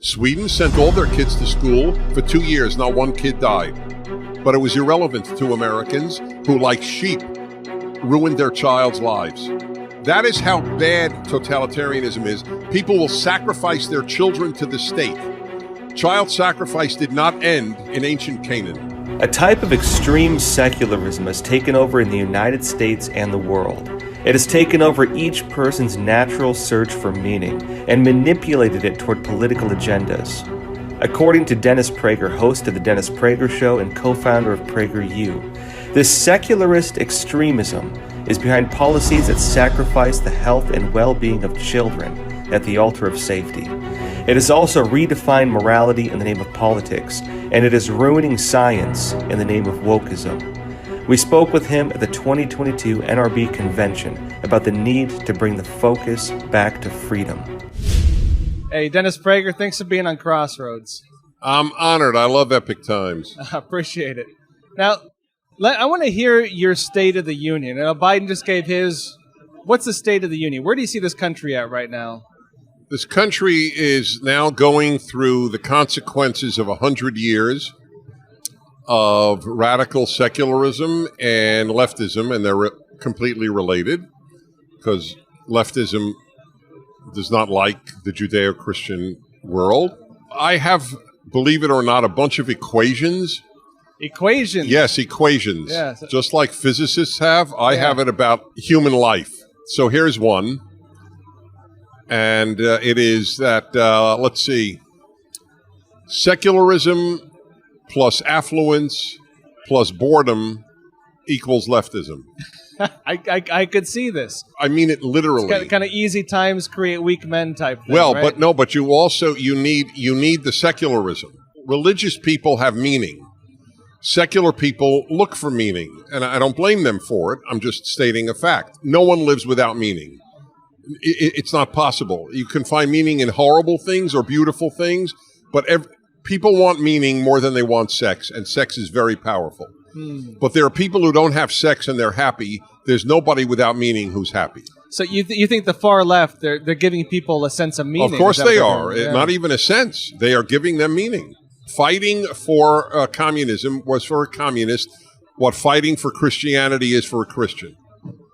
Sweden sent all their kids to school for 2 years. Not one kid died. But it was irrelevant to Americans who, like sheep, ruined their child's lives. That is how bad totalitarianism is. People will sacrifice their children to the state. Child sacrifice did not end in ancient Canaan. A type of extreme secularism has taken over in the United States and the world. It has taken over each person's natural search for meaning and manipulated it toward political agendas. According to Dennis Prager, host of The Dennis Prager Show and co-founder of PragerU, this secularist extremism is behind policies that sacrifice the health and well-being of children at the altar of safety. It has also redefined morality in the name of politics, and it is ruining science in the name of wokeism. We spoke with him at the 2022 NRB convention about the need to bring the focus back to freedom. Hey, Dennis Prager, thanks for being on Crossroads. I'm honored. I love Epic Times. I appreciate it. Now, I want to hear your State of the Union. Biden just gave his. What's the State of the Union? Where do you see this country at right now? This country is now going through the consequences of 100 years of radical secularism and leftism, and they're completely related because leftism does not like the Judeo-Christian world. I have, believe it or not, a bunch of equations. Equations? Yes, equations. Yeah. Just like physicists have, I have it about human life. So here's one. And it is that, let's see, secularism plus affluence plus boredom equals leftism. I could see this. I mean it literally. It's kind of easy times create weak men type thing, well, right? but you also, you need the secularism. Religious people have meaning. Secular people look for meaning, and I don't blame them for it. I'm just stating a fact. No one lives without meaning. It's not possible. You can find meaning in horrible things or beautiful things, but people want meaning more than they want sex, and sex is very powerful. But there are people who don't have sex and they're happy. There's nobody without meaning who's happy. So you think the far left, they're giving people a sense of meaning? Of course they are. Yeah. Not even a sense. They are giving them meaning. Fighting for communism was for a communist what fighting for Christianity is for a Christian.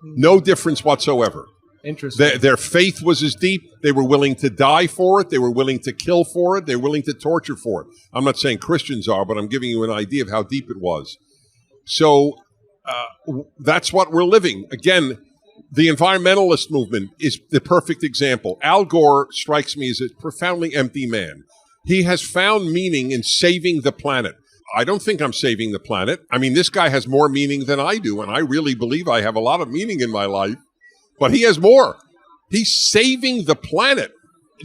No difference whatsoever. Interesting. Their faith was as deep. They were willing to die for it. They were willing to kill for it. They were willing to torture for it. I'm not saying Christians are, but I'm giving you an idea of how deep it was. So that's what we're living. Again, the environmentalist movement is the perfect example. Al Gore strikes me as a profoundly empty man. He has found meaning in saving the planet. I don't think I'm saving the planet. I mean, this guy has more meaning than I do, and I really believe I have a lot of meaning in my life. But he has more. He's saving the planet.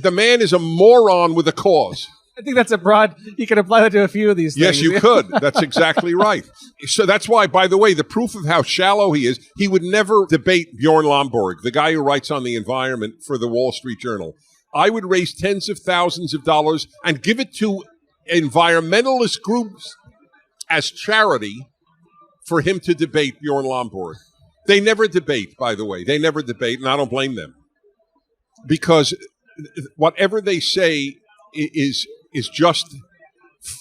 The man is a moron with a cause. I think that's a broad, you can apply that to a few of these things. Yes, you could. That's exactly right. So that's why, by the way, the proof of how shallow he is, he would never debate Bjorn Lomborg, the guy who writes on the environment for the Wall Street Journal. I would raise tens of thousands of dollars and give it to environmentalist groups as charity for him to debate Bjorn Lomborg. They never debate, by the way. They never debate, and I don't blame them. Because whatever they say is just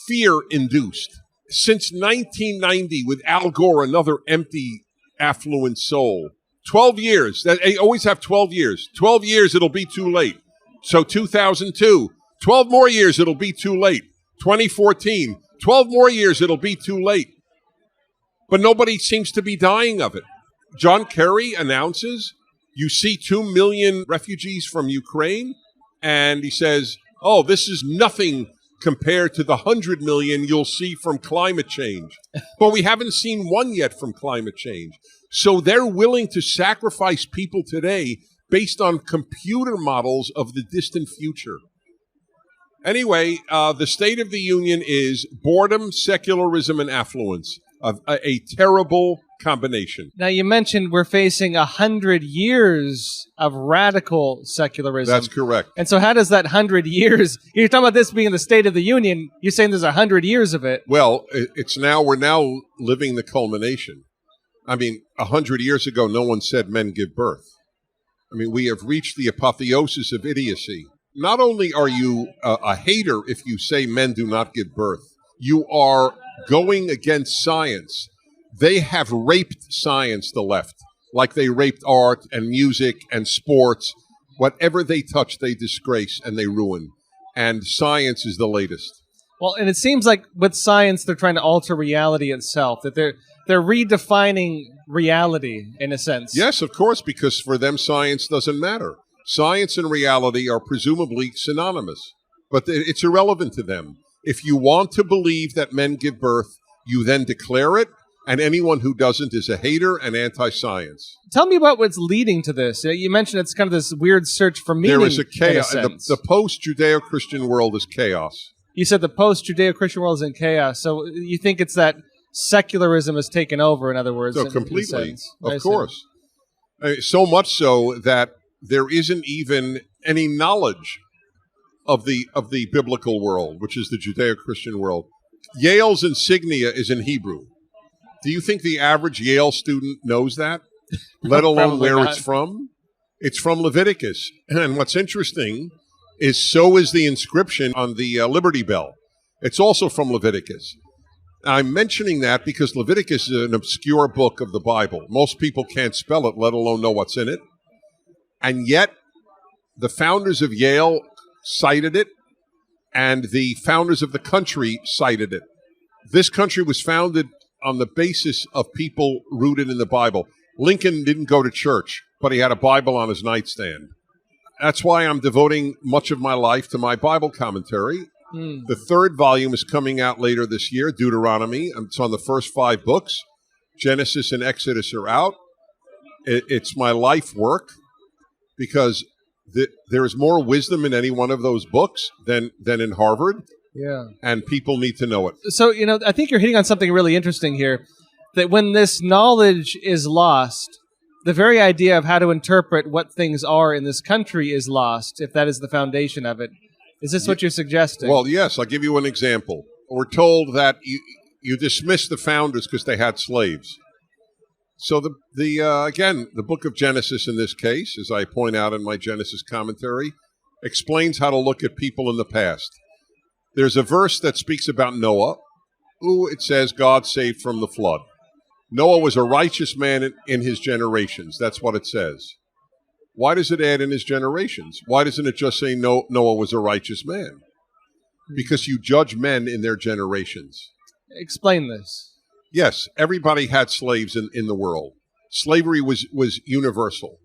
fear-induced. Since 1990, with Al Gore, another empty, affluent soul, 12 years. They always have 12 years. 12 years, it'll be too late. So 2002, 12 more years, it'll be too late. 2014, 12 more years, it'll be too late. But nobody seems to be dying of it. John Kerry announces, you see 2 million refugees from Ukraine, and he says, oh, this is nothing compared to the 100 million you'll see from climate change. But we haven't seen one yet from climate change. So they're willing to sacrifice people today based on computer models of the distant future. Anyway, the State of the Union is boredom, secularism, and affluence. A terrible combination. Now, you mentioned we're facing 100 years of radical secularism. That's correct. And so how does that 100 years, you're talking about this being the State of the Union, you're saying there's 100 years of it. Well, we're now living the culmination. I mean, 100 years ago, no one said men give birth. I mean, we have reached the apotheosis of idiocy. not only are you a hater if you say men do not give birth, you are going against science. They have raped science, the left, like they raped art and music and sports. Whatever they touch, they disgrace and they ruin. And science is the latest. Well, and it seems like with science, they're trying to alter reality itself, that they're redefining reality in a sense. Yes, of course, because for them, science doesn't matter. Science and reality are presumably synonymous, but it's irrelevant to them. If you want to believe that men give birth, you then declare it, and anyone who doesn't is a hater and anti-science. Tell me about what's leading to this. You mentioned it's kind of this weird search for meaning. There is a chaos. In a sense. The post-Judeo-Christian world is chaos. You said the post-Judeo-Christian world is in chaos, so you think it's that secularism has taken over, in other words? So completely, of see. course. So much so that there isn't even any knowledge of the biblical world, which is the Judeo-Christian world. Yale's insignia is in Hebrew. Do you think the average Yale student knows that, let alone where not. It's from? It's from Leviticus. And what's interesting is so is the inscription on the Liberty Bell. It's also from Leviticus. I'm mentioning that because Leviticus is an obscure book of the Bible. Most people can't spell it, let alone know what's in it. And yet, the founders of Yale cited it, and the founders of the country cited it. This country was founded on the basis of people rooted in the Bible. Lincoln didn't go to church, but he had a Bible on his nightstand. That's why I'm devoting much of my life to my Bible commentary. The third volume is coming out later this year, Deuteronomy. It's on the first 5 books. Genesis and Exodus are out. It's my life work because there is more wisdom in any one of those books than in Harvard. Yeah. And people need to know it. So, I think you're hitting on something really interesting here, that when this knowledge is lost, the very idea of how to interpret what things are in this country is lost, if that is the foundation of it. Is this what you're suggesting? Well, yes. I'll give you an example. We're told that you dismiss the founders because they had slaves. So again, the book of Genesis in this case, as I point out in my Genesis commentary, explains how to look at people in the past. There's a verse that speaks about Noah, who it says God saved from the flood. Noah was a righteous man in his generations. That's what it says. Why does it add in his generations? Why doesn't it just say Noah was a righteous man? Because you judge men in their generations. Explain this. Yes, everybody had slaves in the world. Slavery was universal.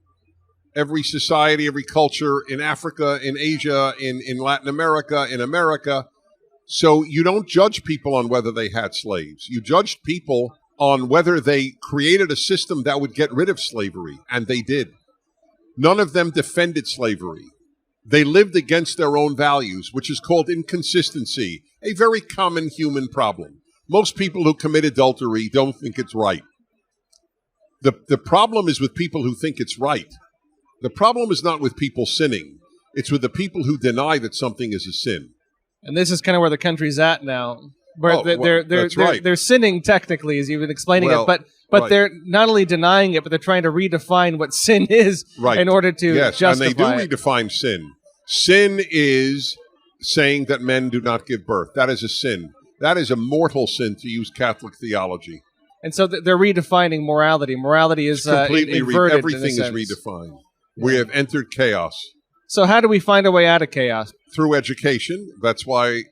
Every society, every culture in Africa, in Asia, in Latin America, in America. So you don't judge people on whether they had slaves. You judged people on whether they created a system that would get rid of slavery, and they did. None of them defended slavery. They lived against their own values, which is called inconsistency, a very common human problem. Most people who commit adultery don't think it's right. The problem is with people who think it's right. The problem is not with people sinning. It's with the people who deny that something is a sin. And this is kind of where the country's at now. Where they're sinning technically, as you've been explaining it, but right. They're not only denying it, but they're trying to redefine what sin is in order to justify and they do redefine sin. Sin is saying that men do not give birth. That is a sin. That is a mortal sin, to use Catholic theology. And so they're redefining morality. Morality is completely inverted. Everything is redefined. Yeah. We have entered chaos. So how do we find a way out of chaos? Through education. That's why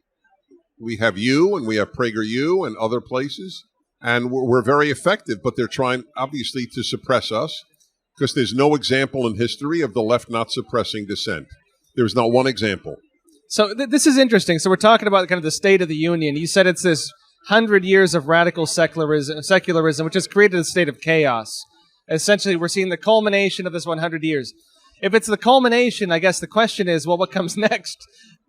we have you and we have Prager U and other places. And we're very effective, but they're trying, obviously, to suppress us because there's no example in history of the left not suppressing dissent. There's not one example. So this is interesting. So we're talking about kind of the state of the union. You said it's this 100 years of radical secularism, which has created a state of chaos. Essentially, we're seeing the culmination of this 100 years. If it's the culmination, I guess the question is, well, what comes next?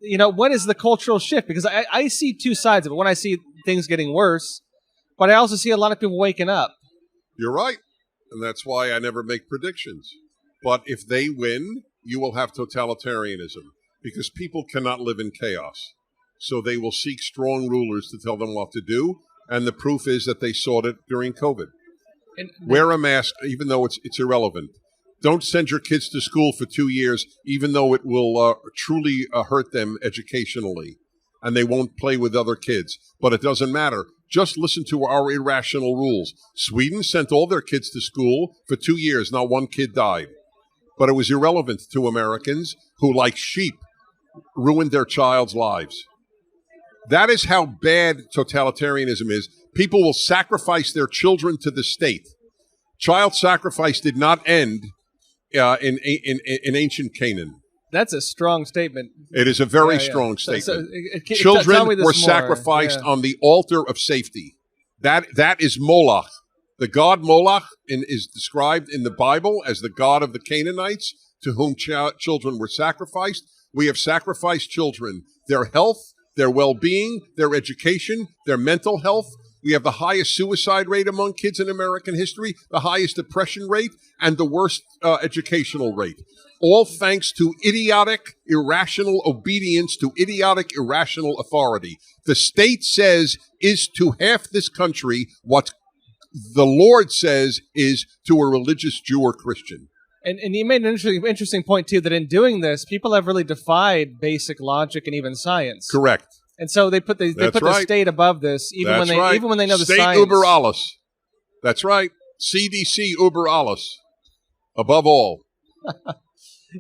What is the cultural shift? Because I see two sides of it. One, I see things getting worse, but I also see a lot of people waking up. You're right. And that's why I never make predictions. But if they win, you will have totalitarianism because people cannot live in chaos. So they will seek strong rulers to tell them what to do. And the proof is that they sought it during COVID. Wear a mask, even though it's irrelevant. Don't send your kids to school for 2 years, even though it will truly hurt them educationally, and they won't play with other kids. But it doesn't matter. Just listen to our irrational rules. Sweden sent all their kids to school for 2 years. Not one kid died. But it was irrelevant to Americans who, like sheep, ruined their child's lives. That is how bad totalitarianism is. People will sacrifice their children to the state. Child sacrifice did not end in ancient Canaan. That's a strong statement. It is a very strong statement. Tell me Children this were more. sacrificed on the altar of safety. That is Moloch. The god Moloch is described in the Bible as the god of the Canaanites, to whom children were sacrificed. We have sacrificed children, their health, their well-being, their education, their mental health. We have the highest suicide rate among kids in American history, the highest depression rate, and the worst educational rate. All thanks to idiotic, irrational obedience to idiotic, irrational authority. The state says is to half this country what the Lord says is to a religious Jew or Christian. And you made an interesting point, too, that in doing this, people have really defied basic logic and even science. Correct. And so they put the state above this, even when they know the state science. State über alles. That's right. CDC über alles. Above all.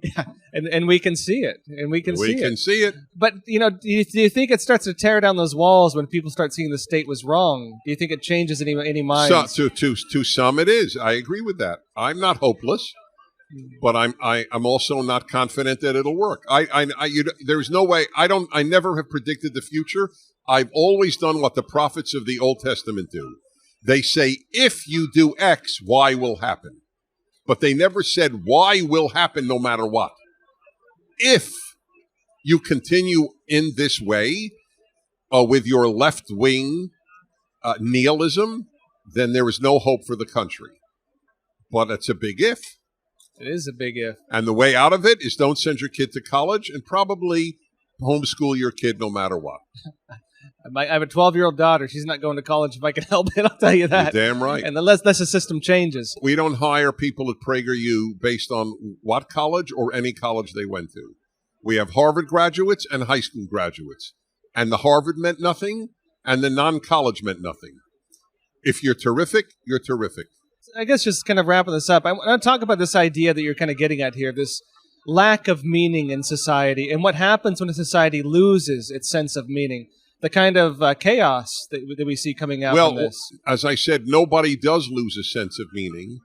Yeah, and we can see it, We can see it. But do you think it starts to tear down those walls when people start seeing the state was wrong? Do you think it changes any minds? So, to some, it is. I agree with that. I'm not hopeless, but I'm also not confident that it'll work. There's no way. I never have predicted the future. I've always done what the prophets of the Old Testament do. They say, if you do X, Y will happen. But they never said Y will happen no matter what. If you continue in this way with your left-wing nihilism, then there is no hope for the country. But it's a big if. It is a big if. And the way out of it is don't send your kid to college and probably homeschool your kid no matter what. I have a 12-year-old daughter. She's not going to college if I can help it, I'll tell you that. You're damn right. And unless the system changes. We don't hire people at PragerU based on what college or any college they went to. We have Harvard graduates and high school graduates. And the Harvard meant nothing, and the non-college meant nothing. If you're terrific, you're terrific. I guess just kind of wrapping this up, I want to talk about this idea that you're kind of getting at here, this lack of meaning in society, and what happens when a society loses its sense of meaning. The kind of chaos that we see coming out from this. Well, as I said, nobody does lose a sense of meaning.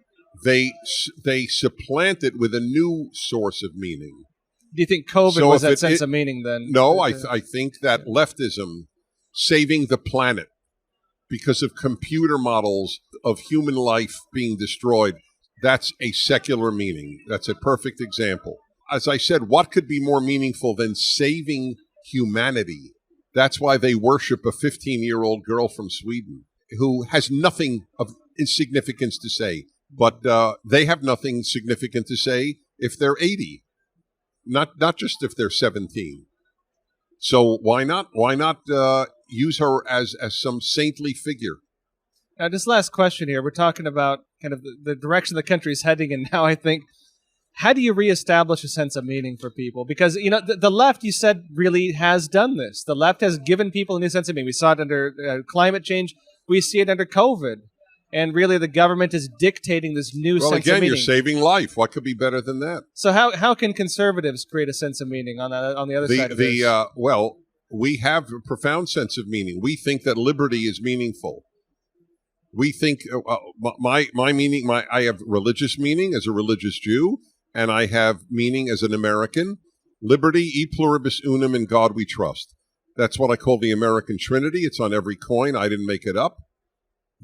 They supplant it with a new source of meaning. Do you think COVID was that sense of meaning then? No, I think that leftism, saving the planet because of computer models of human life being destroyed, that's a secular meaning. That's a perfect example. As I said, what could be more meaningful than saving humanity? That's why they worship a 15-year-old girl from Sweden who has nothing of significance to say. But they have nothing significant to say if they're 80, not just if they're 17. So why not? Why not use her as some saintly figure? Now, this last question here, we're talking about kind of the direction the country is heading, and now I think, how do you reestablish a sense of meaning for people? Because, the left, you said, really has done this. The left has given people a new sense of meaning. We saw it under climate change. We see it under COVID. And really, the government is dictating this new sense of meaning. Well, again, you're saving life. What could be better than that? So how can conservatives create a sense of meaning on the other side of this? Well, we have a profound sense of meaning. We think that liberty is meaningful. We think my meaning. I have religious meaning as a religious Jew, and I have meaning as an American. Liberty, e pluribus unum, in God we trust. That's what I call the American Trinity. It's on every coin. I didn't make it up.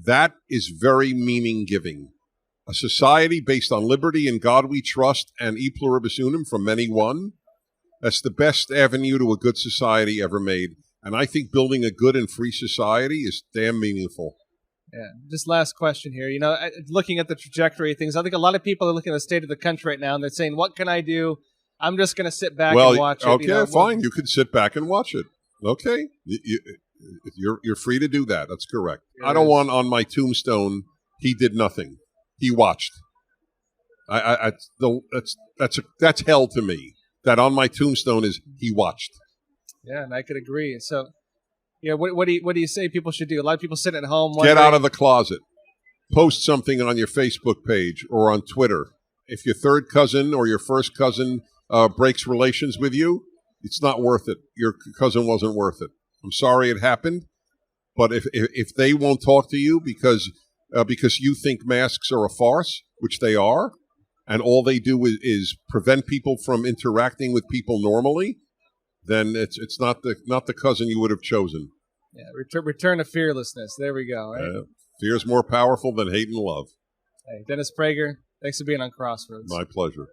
That is very meaning-giving. A society based on liberty, in God we trust, and e pluribus unum, from many one. That's the best avenue to a good society ever made. And I think building a good and free society is damn meaningful. Yeah. Just last question here. Looking at the trajectory of things, I think a lot of people are looking at the state of the country right now, and they're saying, what can I do? I'm just going to sit back and watch it. Okay, fine. You can sit back and watch it. Okay. You're free to do that. That's correct. I don't want on my tombstone, he did nothing. He watched. That's hell to me. That on my tombstone is he watched. Yeah, and I could agree. So, what do you say people should do? A lot of people sit at home. Get out of the closet. Post something on your Facebook page or on Twitter. If your third cousin or your first cousin breaks relations with you, it's not worth it. Your cousin wasn't worth it. I'm sorry it happened, but if they won't talk to you because you think masks are a farce, which they are, and all they do is prevent people from interacting with people normally, then it's not the cousin you would have chosen. Yeah, return to fearlessness. There we go. Right? Fear is more powerful than hate and love. Hey, Dennis Prager, thanks for being on Crossroads. My pleasure.